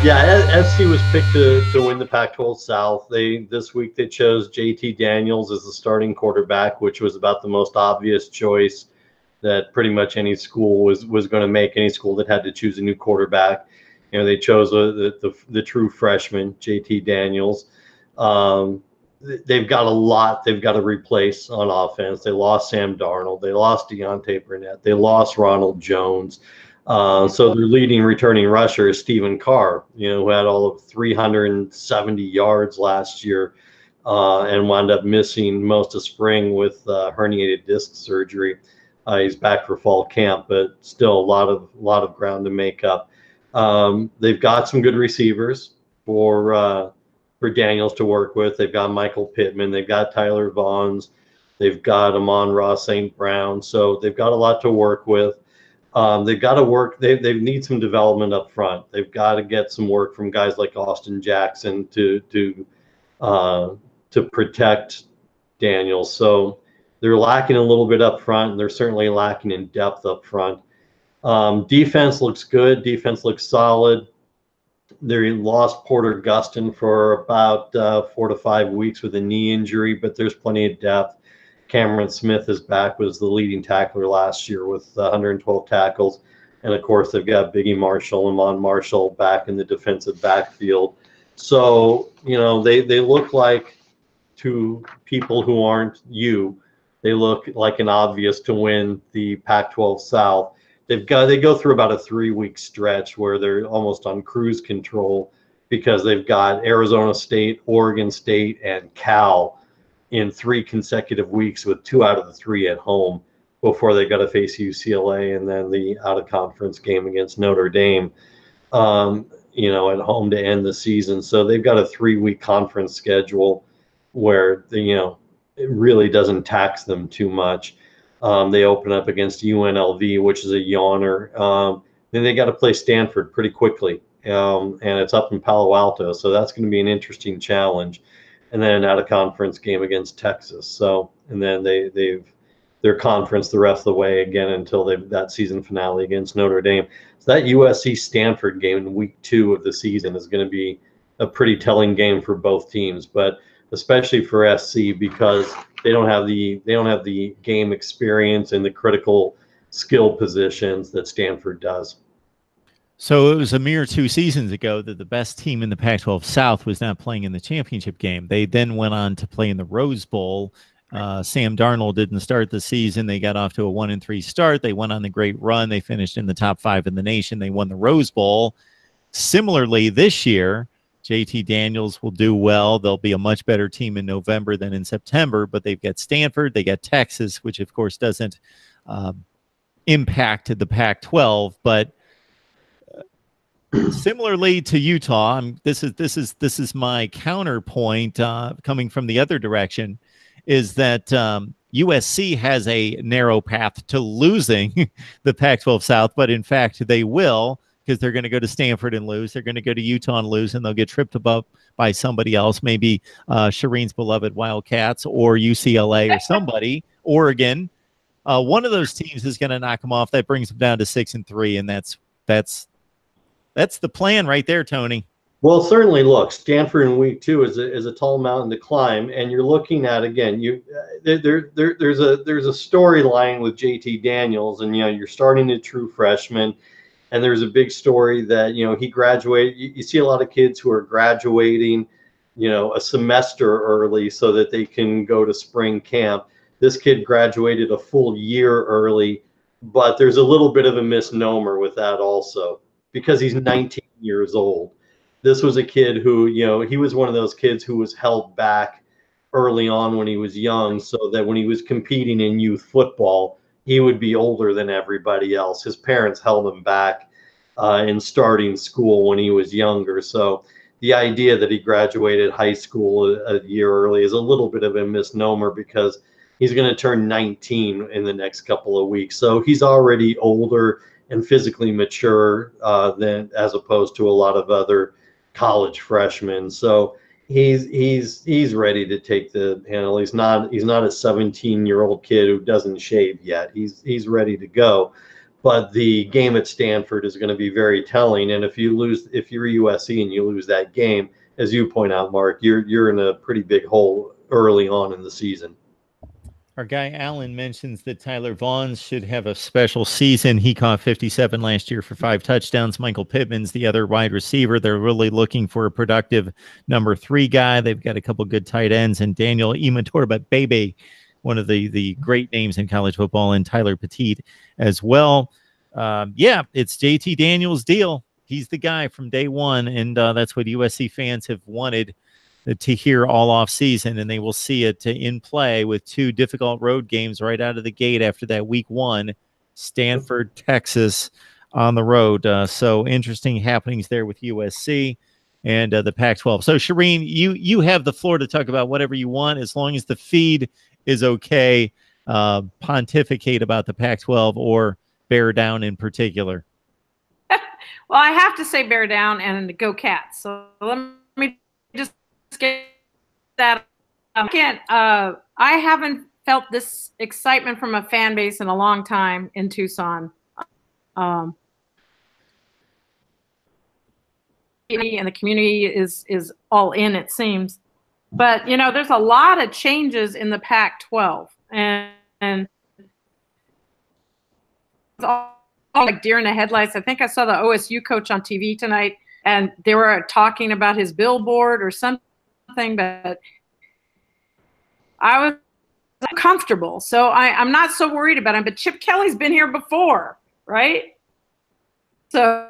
Yeah, SC was picked to win the Pac-12 South. This week they chose JT Daniels as the starting quarterback, which was about the most obvious choice that pretty much any school was going to make. Any school that had to choose a new quarterback, they chose the true freshman JT Daniels. They've got a lot they've got to replace on offense. They lost Sam Darnold. They lost Deontay Burnett. They lost Ronald Jones. So their leading returning rusher is Stephen Carr, who had all of 370 yards last year and wound up missing most of spring with herniated disc surgery. He's back for fall camp, but still a lot of ground to make up. They've got some good receivers for Daniels to work with. They've got Michael Pittman. They've got Tyler Vaughns. They've got Amon-Ra St. Brown. So they've got a lot to work with. They've got to work. They need some development up front. They've got to get some work from guys like Austin Jackson to protect Daniels. So they're lacking a little bit up front, and they're certainly lacking in depth up front. Defense looks good. Defense looks solid. They lost Porter Gustin for about 4 to 5 weeks with a knee injury, but there's plenty of depth. Cameron Smith is back, was the leading tackler last year with 112 tackles. And, of course, they've got Biggie Marshall and Mon Marshall back in the defensive backfield. So, they look like, to people who aren't they look like an obvious to win the Pac-12 South. They go through about a 3-week stretch where they're almost on cruise control because they've got Arizona State, Oregon State, and Cal in 3 consecutive weeks with 2 out of the 3 at home before they got to face UCLA and then the out-of-conference game against Notre Dame, at home to end the season. So they've got a 3-week conference schedule where, it really doesn't tax them too much. They open up against UNLV, which is a yawner. Then they got to play Stanford pretty quickly, and it's up in Palo Alto. So that's going to be an interesting challenge. And then an out-of-conference game against Texas. So, and then their conference the rest of the way again until that season finale against Notre Dame. So that USC Stanford game in week 2 of the season is going to be a pretty telling game for both teams, but especially for SC because they don't have the game experience and the critical skill positions that Stanford does. So it was a mere 2 seasons ago that the best team in the Pac-12 South was not playing in the championship game. They then went on to play in the Rose Bowl. Sam Darnold didn't start the season. They got off to a 1-3 start. They went on the great run. They finished in the top 5 in the nation. They won the Rose Bowl. Similarly, this year, JT Daniels will do well. They'll be a much better team in November than in September, but they've got Stanford. They got Texas, which, of course, doesn't impact the Pac-12, but similarly to Utah, this is my counterpoint coming from the other direction, is that USC has a narrow path to losing the Pac-12 South, but in fact they will, because they're going to go to Stanford and lose. They're going to go to Utah and lose, and they'll get tripped up by somebody else, maybe Shireen's beloved Wildcats or UCLA or somebody, Oregon. One of those teams is going to knock them off. That brings them down to 6-3, and that's the plan right there, Tony. Well, certainly, look, Stanford in week 2 is a tall mountain to climb, and you're looking at, again, there's a storyline with JT Daniels, and you're starting a true freshman, and there's a big story that he graduated. You see a lot of kids who are graduating, a semester early so that they can go to spring camp. This kid graduated a full year early, but there's a little bit of a misnomer with that also, because he's 19 years old. This was a kid who, he was one of those kids who was held back early on when he was young, so that when he was competing in youth football, he would be older than everybody else. His parents held him back in starting school when he was younger. So the idea that he graduated high school a year early is a little bit of a misnomer, because he's going to turn 19 in the next couple of weeks. So he's already older and physically mature than, as opposed to a lot of other college freshmen. So he's ready to take the handle. He's not a 17-year-old kid who doesn't shave yet. He's ready to go. but the game at Stanford is going to be very telling. And if you're USC and you lose that game, as you point out, Mark, you're in a pretty big hole early on in the season. Our guy Alan mentions that Tyler Vaughn should have a special season. He caught 57 last year for 5 touchdowns. Michael Pittman's the other wide receiver. They're really looking for a productive number 3 guy. They've got a couple good tight ends, and Daniel Imatorba-Bebe, one of the great names in college football, and Tyler Petit as well. Yeah, it's JT Daniels' deal. He's the guy from day one, and that's what USC fans have wanted to hear all off season, and they will see it in play with 2 difficult road games right out of the gate after that week 1, Stanford, Texas on the road. So interesting happenings there with USC and the Pac-12. So Shireen, you have the floor to talk about whatever you want, as long as the feed is okay. Pontificate about the Pac-12 or bear down in particular. Well, I have to say bear down and go Cats. So let me just get that. I haven't felt this excitement from a fan base in a long time in Tucson. And the community is all in, it seems. But, you know, there's a lot of changes in the Pac-12. And it's all like deer in the headlights. I think I saw the OSU coach on TV tonight, and they were talking about his billboard or something, but I was uncomfortable. So I'm not so worried about him. But Chip Kelly's been here before, right? So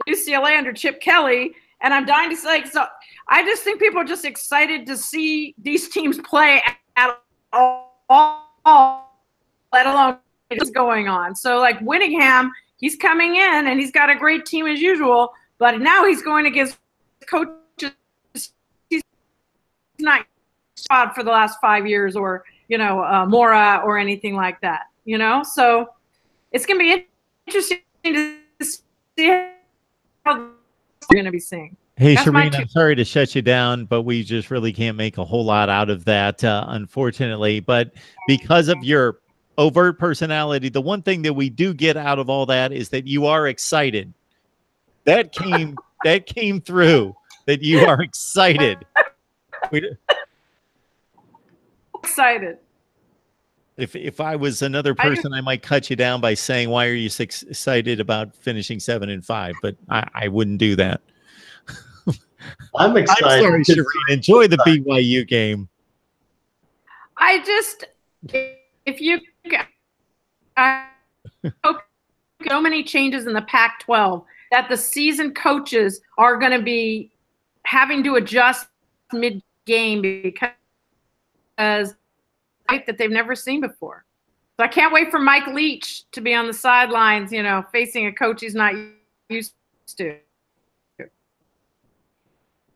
UCLA under Chip Kelly, and I'm dying to say, so I just think people are just excited to see these teams play at all, let alone what's going on. So like Whittingham, he's coming in and he's got a great team as usual, but now he's going against coaches he's not spot for the last 5 years, or, you know, Mora or anything like that, you know? So it's going to be interesting to see how we're going to be seeing. Hey, Shireen, I'm sorry to shut you down, but we just really can't make a whole lot out of that, unfortunately. But because of your overt personality, the one thing that we do get out of all that is that you are excited. That came through, that you are excited. Excited. If I was another person, I might cut you down by saying, why are you excited about finishing 7-5? But I wouldn't do that. I'm excited. I'm sorry, Shireen. Enjoy the BYU game. I just, I hope so many changes in the Pac-12 that the seasoned coaches are going to be having to adjust mid-game because that they've never seen before. So I can't wait for Mike Leach to be on the sidelines, you know, facing a coach he's not used to.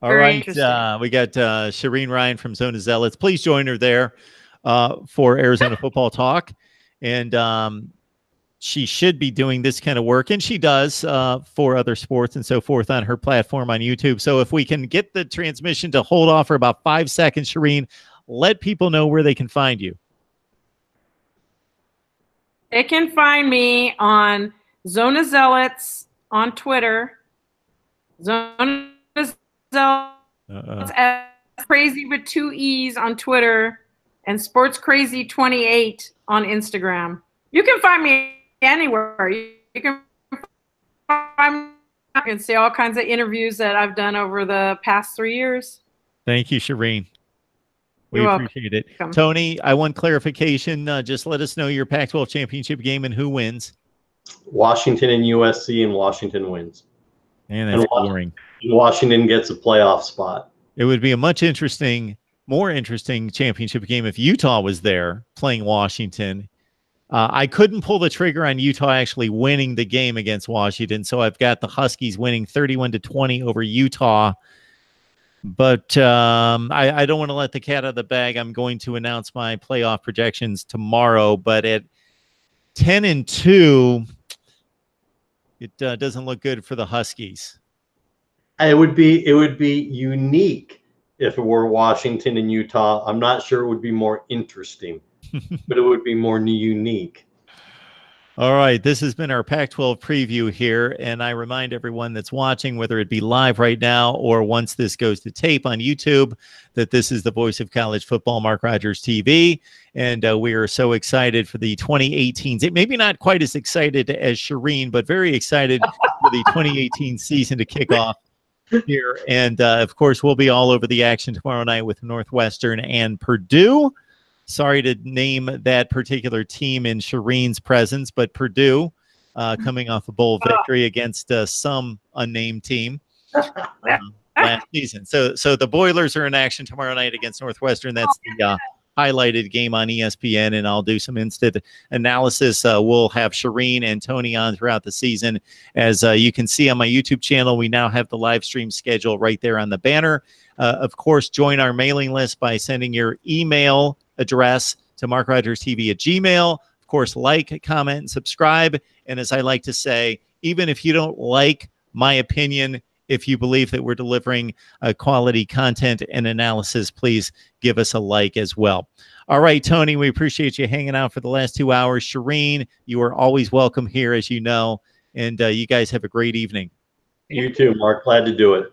All right, we got Shireen Ryan from Zona Zealots. Please join her there for Arizona Football Talk. And she should be doing this kind of work, and she does for other sports and so forth on her platform on YouTube. So if we can get the transmission to hold off for about 5 seconds, Shireen, let people know where they can find you. They can find me on Zona Zealots on Twitter. Zona Zealots Crazy with 2 E's on Twitter, and Sports Crazy 28 on Instagram. You can find me anywhere. You can find me. You can see all kinds of interviews that I've done over the past 3 years. Thank you, Shireen. We You're appreciate it. welcome. Tony, I want clarification. Just let us know your Pac-12 championship game and who wins. Washington and USC, and Washington wins. And that's boring. Washington gets a playoff spot. It would be a much more interesting championship game if Utah was there playing Washington. I couldn't pull the trigger on Utah actually winning the game against Washington, so I've got the Huskies winning 31-20 over Utah. But I don't want to let the cat out of the bag. I'm going to announce my playoff projections tomorrow. But at 10-2, it doesn't look good for the Huskies. It would be unique if it were Washington and Utah. I'm not sure it would be more interesting but it would be more unique. All right, this has been our Pac-12 preview here, and I remind everyone that's watching, whether it be live right now or once this goes to tape on YouTube, that this is the voice of college football, Mark Rogers TV, and we are so excited for the 2018. Maybe not quite as excited as Shireen, but very excited for the 2018 season to kick off here, and of course, we'll be all over the action tomorrow night with Northwestern and Purdue. Sorry to name that particular team in Shireen's presence, but Purdue coming off a bowl victory against some unnamed team last season. So the Boilers are in action tomorrow night against Northwestern. That's the highlighted game on ESPN, and I'll do some instant analysis. We'll have Shireen and Tony on throughout the season. As you can see on my YouTube channel, we now have the live stream schedule right there on the banner. Of course, join our mailing list by sending your email address to MarkRogersTV@gmail. Of course, like, comment, and subscribe. And as I like to say, even if you don't like my opinion, if you believe that we're delivering quality content and analysis, please give us a like as well. All right, Tony, we appreciate you hanging out for the last 2 hours. Shireen, you are always welcome here, as you know, and you guys have a great evening. You too, Mark. Glad to do it.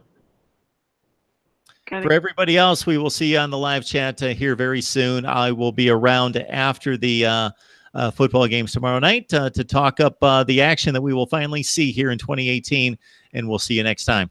For everybody else, we will see you on the live chat here very soon. I will be around after the football games tomorrow night to talk up the action that we will finally see here in 2018, and we'll see you next time.